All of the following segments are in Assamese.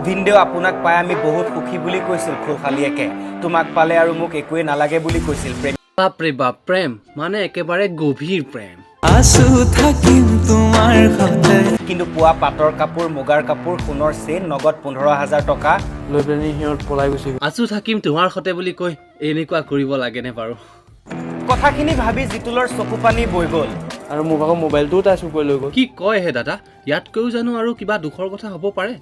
ভিনদেউ আপোনাক পাই আমি বহুত সুখী বুলি কৈছিল খুলখালিয়েকে তোমাক পালে আৰু মোক একোৱে নালাগে বুলি কৈছিল বাপৰে বাপ প্ৰেম মানে একেবাৰে গভীৰ প্ৰেম আছো থাকিম তোমাৰ সতে কিন্তু পুৱা পাটৰ কাপোৰ মুগাৰ কাপোৰ সোণৰ চেইন নগদ 15,000 টকা লৈ পেনি সিহঁত পলাই গৈছে আছো থাকিম তোমাৰ সতে বুলি কৈ এনেকুৱা কৰিব লাগেনে বাৰু কথাখিনি ভাবি জিতুলৰ চকু পানী বৈ গ'ল আৰু মোক আকৌ মোবাইলটোও তাই চুৰ কৰি লৈ গ'ল কি কয় হে দাদা ইয়াতকৈও জানো আৰু কিবা দুখৰ কথা হ'ব পাৰে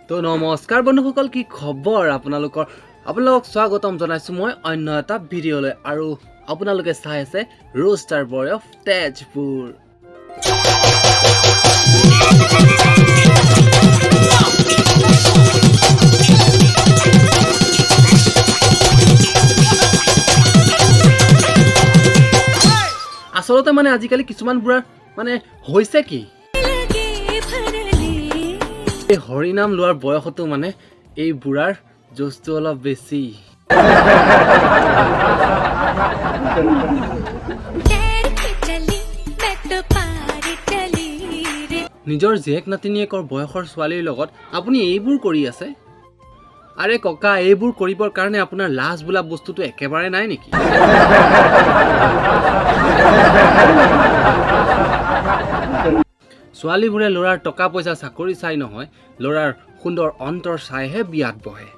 তো নমস্কাৰ বন্ধুসকল কি খবৰ আপোনালোকক স্বাগতম জনাইছো মই অন্য এটা ভিডিঅ'লৈ আৰু আপোনালোকে চাই আছে ৰোষ্টাৰ বয় অফ তেজপুৰ আচলতে মানে আজিকালি কিছুমান বুঢ়াৰ মানে হৈছে কি এই হৰিনাম লোৱাৰ বয়সতো মানে এই বুঢ়াৰ জোচটো অলপ বেছি নিজৰ জীয়েক নাতিনীয়েকৰ বয়সৰ ছোৱালীৰ লগত আপুনি এইবোৰ কৰি আছে আৰে ককা এইবোৰ কৰিবৰ কাৰণে আপোনাৰ লাজ বোলা বস্তুটো একেবাৰে নাই নেকি ছোৱালীবোৰে ল'ৰাৰ টকা পইচা চাকৰি চাই নহয় ল'ৰাৰ সুন্দৰ অন্তৰ চাইহে বিয়াত বহে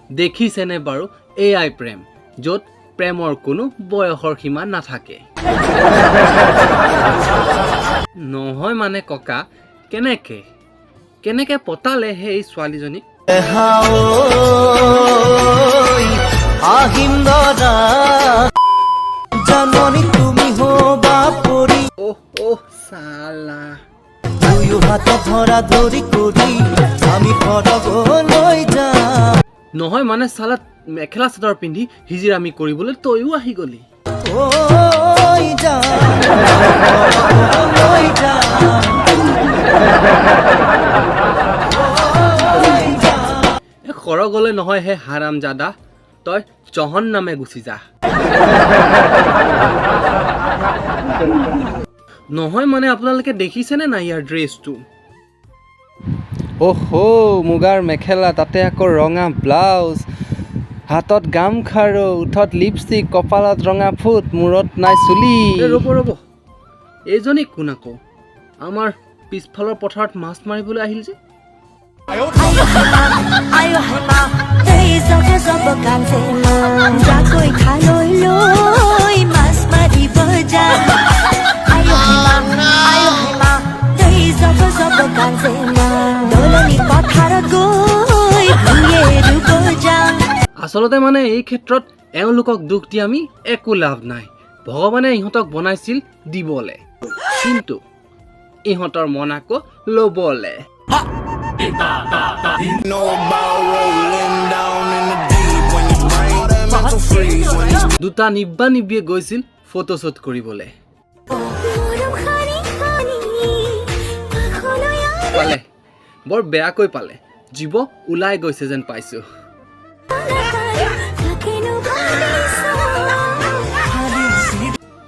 দেখিছেনে বাৰু এয়াই প্ৰেম য'ত প্ৰেমৰ কোনো বয়সৰ সীমা নাথাকে নহয় মানে ককা কেনেকে পতালে সেই ছোৱালীজনীক জাননি তুমি হবা পৰি সালা দুয়ো হাত ধৰা ধৰি কৰি আমি ঘৰলৈ যাম নহয় মানে সালাত মেখেলা চাদৰ পিন্ধি হিজিৰামি কৰিবলৈ তইও আহি গলি সৰ গলে নহয় হে হাৰাম জাদা তই চহন নামে গুচি যা নহয় মানে আপোনালোকে দেখিছেনে নাই ইয়াৰ ড্ৰেছটো অহো মুগাৰ মেখেলা তাতে আকৌ ৰঙা ব্লাউজ হাতত গামখাৰু উঠত লিপষ্টিক কপালত ৰঙা ফুট মূৰত নাই চুলি ৰ'ব এইজনী কোন আকৌ আমাৰ পিছফালৰ পথাৰত মাছ মাৰিবলৈ আহিল যে আচলতে মানে এই ক্ষেত্ৰত এওঁলোকক দুখ দি আমি একো লাভ নাই ভগৱানে ইহঁতক বনাইছিল দিবলে কিন্তু ইহঁতৰ মন আকৌ ল'বলে দুটা নিব্বা নিব্বিয়ে গৈছিল ফটোশ্বুট কৰিবলে পালে বৰ বেয়াকৈ পালে জীৱ ওলাই গৈছে যেন পাইছো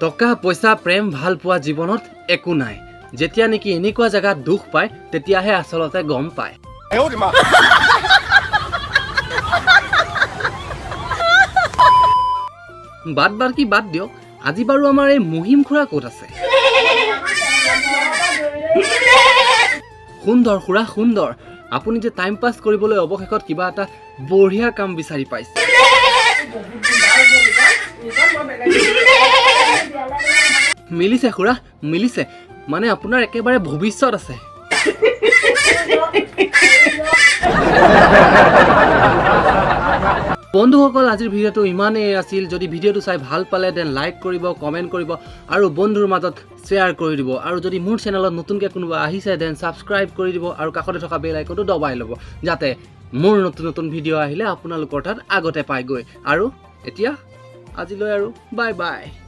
টকা পইচা প্ৰেম ভাল পোৱা জীৱনত একো নাই যেতিয়া নেকি এনেকুৱা জেগাত দুখ পায় তেতিয়াহে আচলতে গম পায় বাদ দিয়ক আজি বাৰু আমাৰ এই মহিম খুৰা ক'ত আছে সুন্দৰ খুৰা সুন্দৰ আপুনি যে টাইম পাছ কৰিবলৈ অৱশেষত কিবা এটা বঢ়িয়া কাম বিচাৰি পাইছে মিলিছে খুৰা মিলিছে মানে আপোনাৰ একেবাৰে ভৱিষ্যত আছে বন্ধুসকল আজিৰ ভিডিঅ'টো ইমানেই আছিল যদি ভিডিঅ'টো চাই ভাল পালে দেন লাইক কৰিব কমেণ্ট কৰিব আৰু বন্ধুৰ মাজত শ্বেয়াৰ কৰি দিব আৰু যদি মোৰ চেনেলত নতুনকৈ কোনোবা আহিছে দেন ছাবস্ক্ৰাইব কৰি দিব আৰু কাষতে থকা বেল আইকনটো দবাই ল'ব যাতে মোৰ নতুন ভিডিঅ' আহিলে আপোনালোকৰ তাত আগতে পাইগৈ আৰু এতিয়া আজিলৈ আৰু বাই বাই